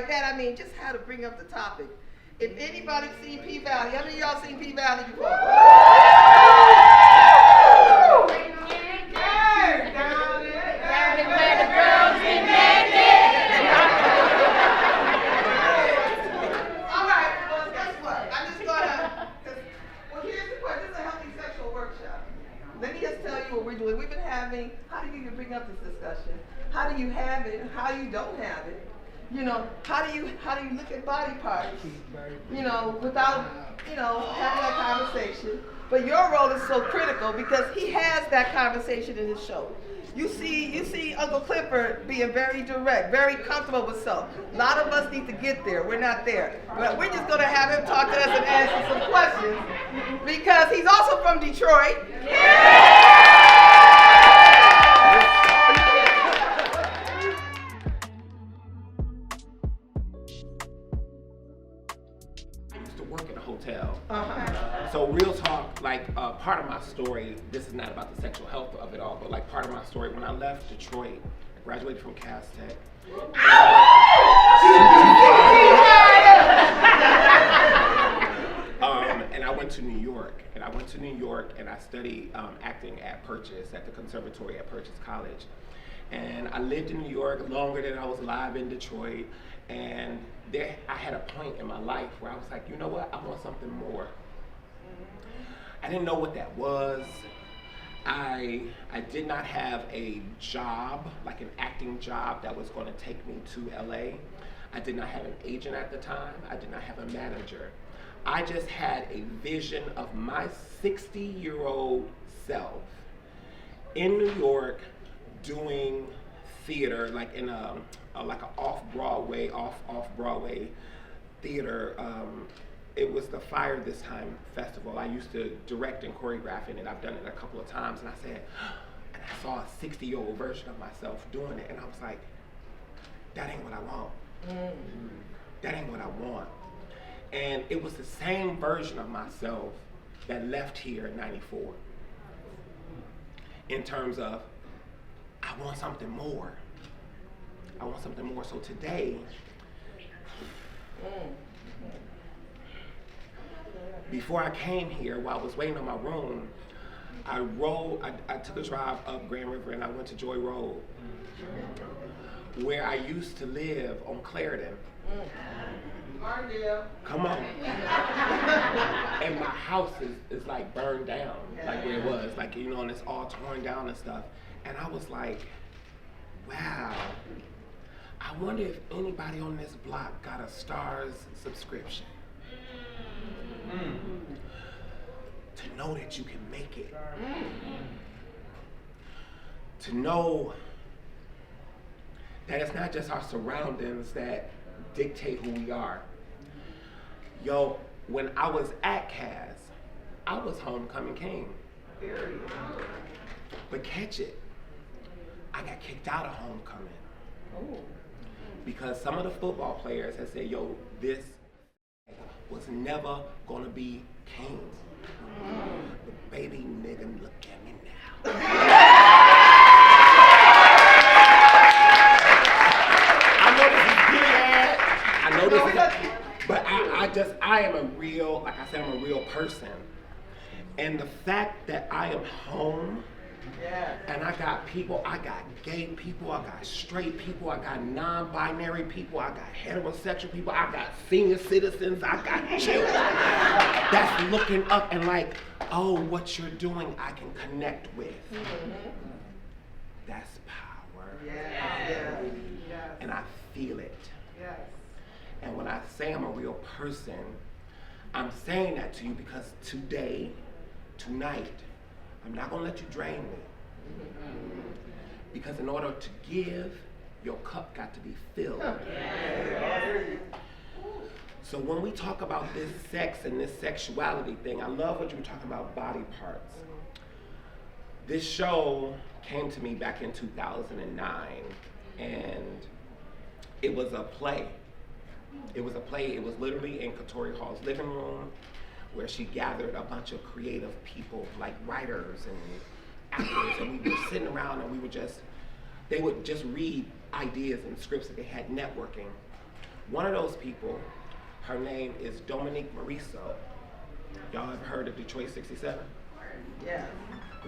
like that, I mean just how to bring up the topic. If anybody's seen PValley, how many of y'all seen PValley before? Where the girls get naked. All right, well, guess what? I'm just gonna, well, here's the question. This is a healthy sexual workshop. Let me just tell you what we're doing. We've been having, how do you even bring up this discussion? How do you have it? How you don't have it? You know, how do you look at body parts? You know, without, you know, having that conversation. But your role is so critical because he has that conversation in his show. You see Uncle Clifford being very direct, very comfortable with self. A lot of us need to get there. We're not there. But we're just going to have him talk to us and answer some questions because he's also from Detroit. I used to work in a hotel. So real talk, like part of my story, this is not about the sexual health of it all, but like part of my story, when I left Detroit, I graduated from Cass Tech. And I went to New York, and I studied acting at Purchase, at the conservatory at Purchase College. And I lived in New York longer than I was alive in Detroit. And there, I had a point in my life where I was like, you know what, I want something more. I didn't know what that was. I did not have a job, like an acting job that was going to take me to LA. I did not have an agent at the time. I did not have a manager. I just had a vision of my 60-year-old self in New York doing theater, like in like an off-Broadway theater. It was the Fire This Time festival. I used to direct and choreograph in it. I've done it a couple of times, and I said, and I saw a 60-year-old version of myself doing it, and I was like, that ain't what I want. That ain't what I want. And it was the same version of myself that left here in '94. In terms of, I want something more. I want something more. So today, before I came here, while I was waiting on my room, I took a drive up Grand River and I went to Joy Road, where I used to live on Clarendon. Come on. And my house is like burned down, like where it was, like, you know, and it's all torn down and stuff. And I was like, wow, I wonder if anybody on this block got a Stars subscription. To know that you can make it. To know that it's not just our surroundings that dictate who we are. Yo, when I was at Cass, I was homecoming king. But catch it, I got kicked out of homecoming. Because some of the football players had said, yo, this was never gonna be king. But baby nigga, look at me now. I know this is good. I know this is, but I am a real, like I said, I'm a real person. And the fact that I am home, and I got people, I got gay people, I got straight people, I got non-binary people, I got heterosexual people, I got senior citizens, I got children that's looking up and like, oh, what you're doing, I can connect with. That's power. And I feel it. And when I say I'm a real person, I'm saying that to you because today, tonight, I'm not gonna let you drain me. Because in order to give, your cup got to be filled. So when we talk about this sex and this sexuality thing, I love what you were talking about, body parts. This show came to me back in 2009, and it was a play. It was literally in Katori Hall's living room, where she gathered a bunch of creative people, like writers and actors, and we were sitting around and they would just read ideas and scripts that they had networking. One of those people, her name is Dominique Morisseau. Y'all have heard of Detroit 67? Yeah.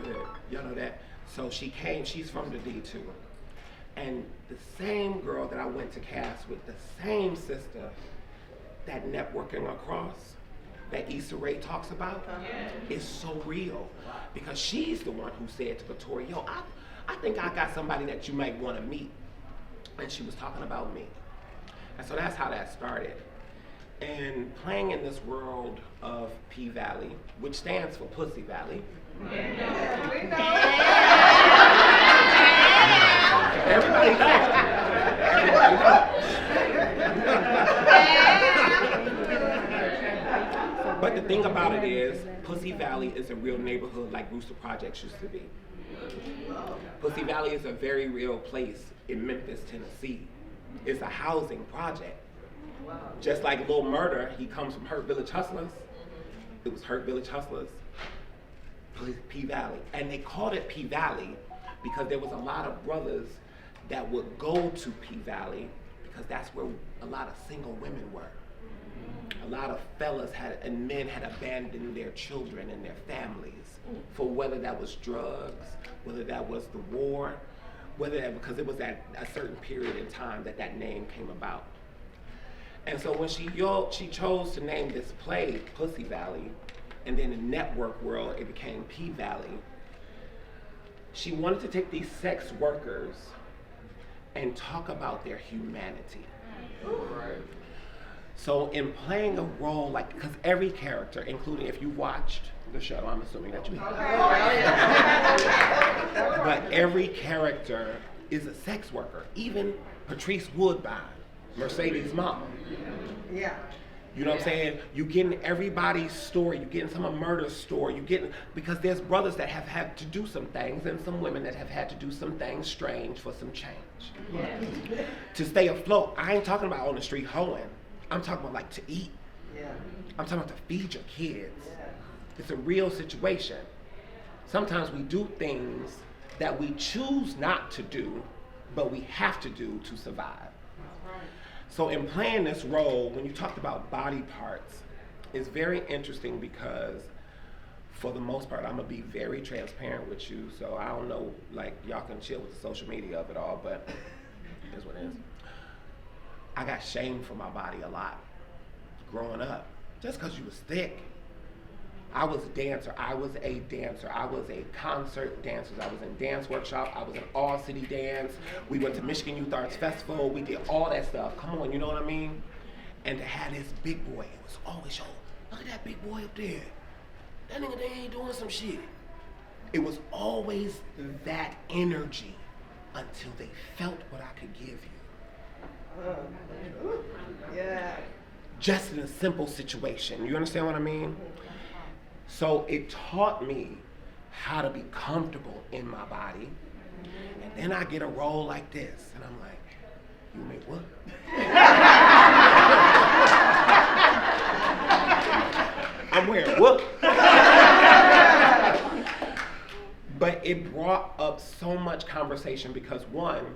Good. Y'all know that? So she's from the D too. And the same girl that I went to cast with, the same sister, that networking across, that Issa Rae talks about, is so real. Because she's the one who said to Victoria, yo, I think I got somebody that you might want to meet. And she was talking about me. And so that's how that started. And playing in this world of PValley, which stands for Pussy Valley. Yeah, we know. Everybody knows. But the thing about it is, Pussy Valley is a real neighborhood like Rooster Projects used to be. Pussy Valley is a very real place in Memphis, Tennessee. It's a housing project. Just like Lil Murder, he comes from Hurt Village Hustlers. It was Hurt Village Hustlers, PValley. And they called it PValley because there was a lot of brothers that would go to PValley because that's where a lot of single women were. A lot of fellas and men had abandoned their children and their families for whether that was drugs, whether that was the war, because it was at a certain period in time that name came about. And so when she chose to name this play Pussy Valley, and then in network world it became PValley, she wanted to take these sex workers and talk about their humanity. Right. So in playing a role because every character, including if you watched the show, I'm assuming that you have, but every character is a sex worker. Even Patrice Woodbine, Mercedes' mom. Yeah. You know what I'm saying? You getting everybody's story. You getting some of Murder's story. Because there's brothers that have had to do some things and some women that have had to do some things strange for some change. Yeah. To stay afloat. I ain't talking about on the street hoeing. I'm talking about to eat. Yeah. I'm talking about to feed your kids. Yeah. It's a real situation. Sometimes we do things that we choose not to do, but we have to do to survive. So in playing this role, when you talked about body parts, it's very interesting because for the most part, I'm gonna be very transparent with you. So I don't know, y'all can chill with the social media of it all, but here's what it is. I got shamed for my body a lot growing up, just because you was thick. I was a dancer. I was a concert dancer. I was in dance workshop. I was in All City Dance. We went to Michigan Youth Arts Festival. We did all that stuff. Come on, you know what I mean? And to have this big boy, it was always, yo, look at that big boy up there. That nigga, they ain't doing some shit. It was always that energy until they felt what I could give you. Yeah. Just in a simple situation. You understand what I mean? So it taught me how to be comfortable in my body. And then I get a role like this, and I'm like, you make what? I'm wearing what? But it brought up so much conversation because one,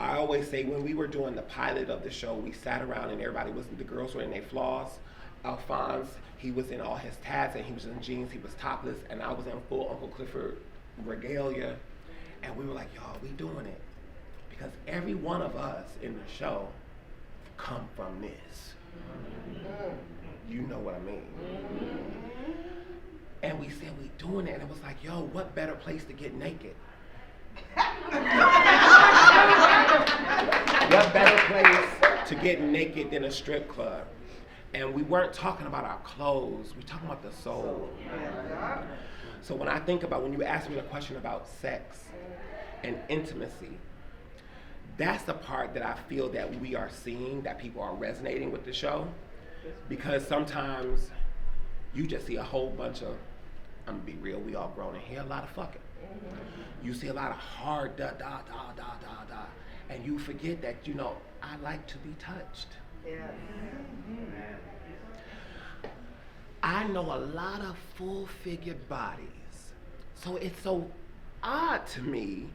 I always say when we were doing the pilot of the show, we sat around and the girls were in their floss. Alphonse, he was in all his tats and he was in jeans, he was topless, and I was in full Uncle Clifford regalia. And we were like, y'all, we doing it. Because every one of us in the show come from this. You know what I mean. And we said, we doing it, and it was like, yo, what better place to get naked? What better place to get naked than a strip club? And we weren't talking about our clothes, we're talking about the soul. So when I think about, when you ask me a question about sex and intimacy, that's the part that I feel that we are seeing, that people are resonating with the show. Because sometimes you just see a whole bunch of, I'm gonna be real, we all grown in here, a lot of fucking. You see a lot of hard da da da da da da, and you forget that, you know, I like to be touched. Yeah. I know a lot of full-figured bodies, so it's so odd to me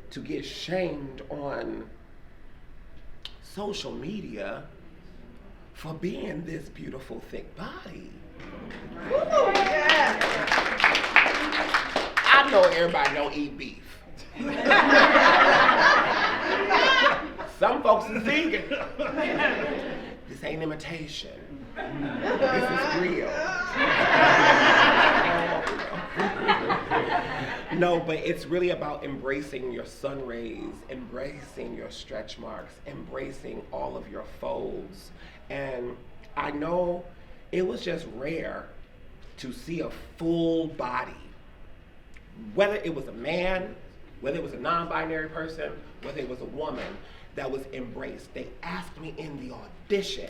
to get shamed on social media for being this beautiful, thick body. Ooh, yeah. I know everybody don't eat beef. Some folks is vegan. This ain't imitation. This is real. No, but it's really about embracing your sun rays, embracing your stretch marks, embracing all of your folds. And I know it was just rare to see a full body, whether it was a man, whether it was a non-binary person, whether it was a woman, that was embraced. They asked me in the audition,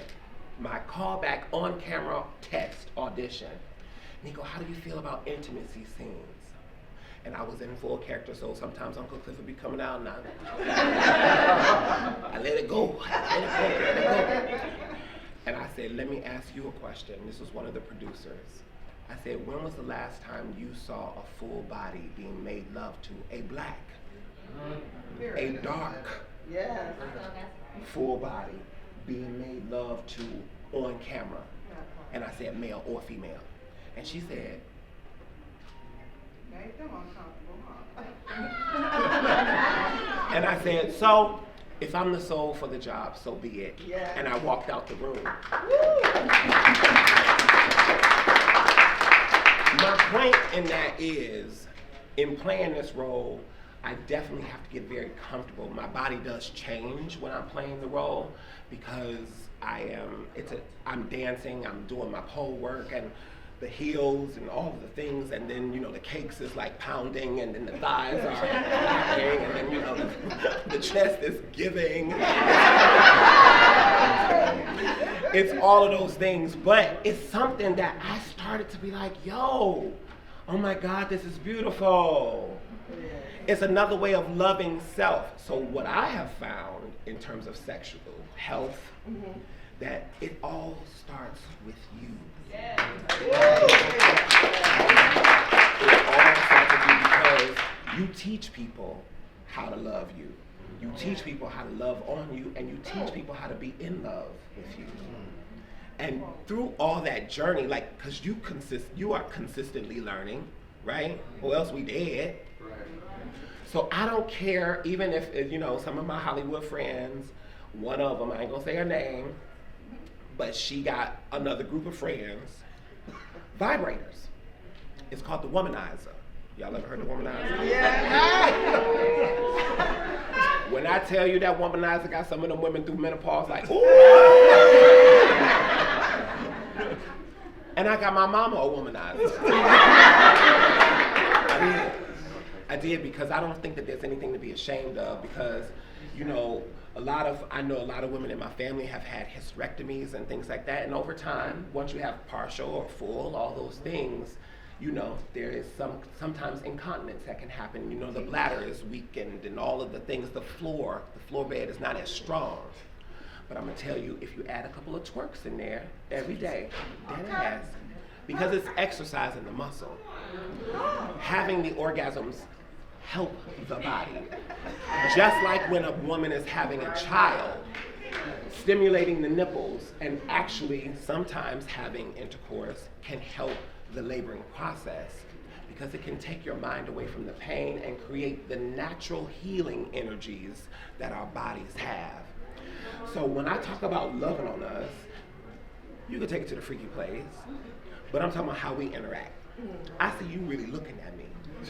my callback on camera text audition, Nicco, how do you feel about intimacy scenes? And I was in full character, so sometimes Uncle Clifford be coming out and I let it go. Let it go. And I said, let me ask you a question. This was one of the producers. I said, when was the last time you saw a full body being made love to? A black, a dark, Yes. full body being made love to on camera? And I said, male or female. And she said, Made them uncomfortable, and I said, so if I'm the soul for the job, so be it. Yeah. And I walked out the room. My point in that is, in playing this role, I definitely have to get very comfortable. My body does change when I'm playing the role because I'm dancing, I'm doing my pole work and the heels and all of the things, and then, the cakes is like pounding, and then the thighs are clapping, and then, the chest is giving. It's all of those things, but it's something that I started to be like, yo, oh my God, this is beautiful. It's another way of loving self. So what I have found in terms of sexual health, that it all starts with you. It all starts with you because you teach people how to love you. You teach people how to love on you, and you teach people how to be in love with you. And through all that journey, because you are consistently learning, right? Or else we dead. So I don't care, even if, some of my Hollywood friends, one of them, I ain't gonna say her name, but she got another group of friends, vibrators. It's called the womanizer. Y'all ever heard of womanizer? Yeah. When I tell you that womanizer got some of them women through menopause, like, ooh! And I got my mama a womanizer. I did because I don't think that there's anything to be ashamed of, because, I know a lot of women in my family have had hysterectomies and things like that, and over time, once you have partial or full, all those things, there is sometimes incontinence that can happen. The bladder is weakened and all of the things, the floor bed is not as strong. But I'm gonna tell you, if you add a couple of twerks in there every day, dead ass, because it's exercising the muscle. Having the orgasms help the body. Just like when a woman is having a child, stimulating the nipples and actually sometimes having intercourse can help the laboring process, because it can take your mind away from the pain and create the natural healing energies that our bodies have. So when I talk about loving on us, you can take it to the freaky place, but I'm talking about how we interact. I see you really looking at me,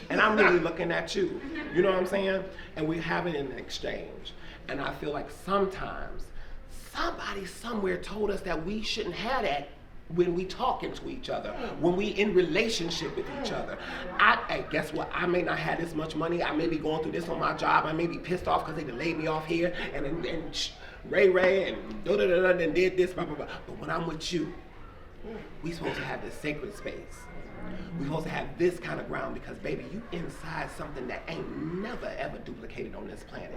and I'm really looking at you. You know what I'm saying? And we're having an exchange. And I feel like sometimes somebody somewhere told us that we shouldn't have that when we talking to each other, when we in relationship with each other. Hey, guess what? I may not have this much money. I may be going through this on my job. I may be pissed off because they laid me off here and Ray and da-da-da-da and did this, blah, blah, blah. But when I'm with you, we supposed to have this sacred space. We supposed to have this kind of ground, because baby, you inside something that ain't never ever duplicated on this planet.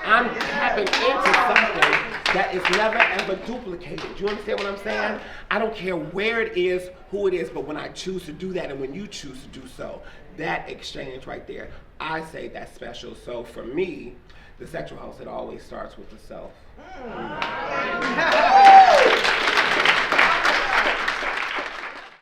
I'm tapping into something that is never ever duplicated. You understand what I'm saying? I don't care where it is, who it is, but when I choose to do that and when you choose to do so, that exchange right there, I say that's special. So for me, the sexual house, it always starts with the self.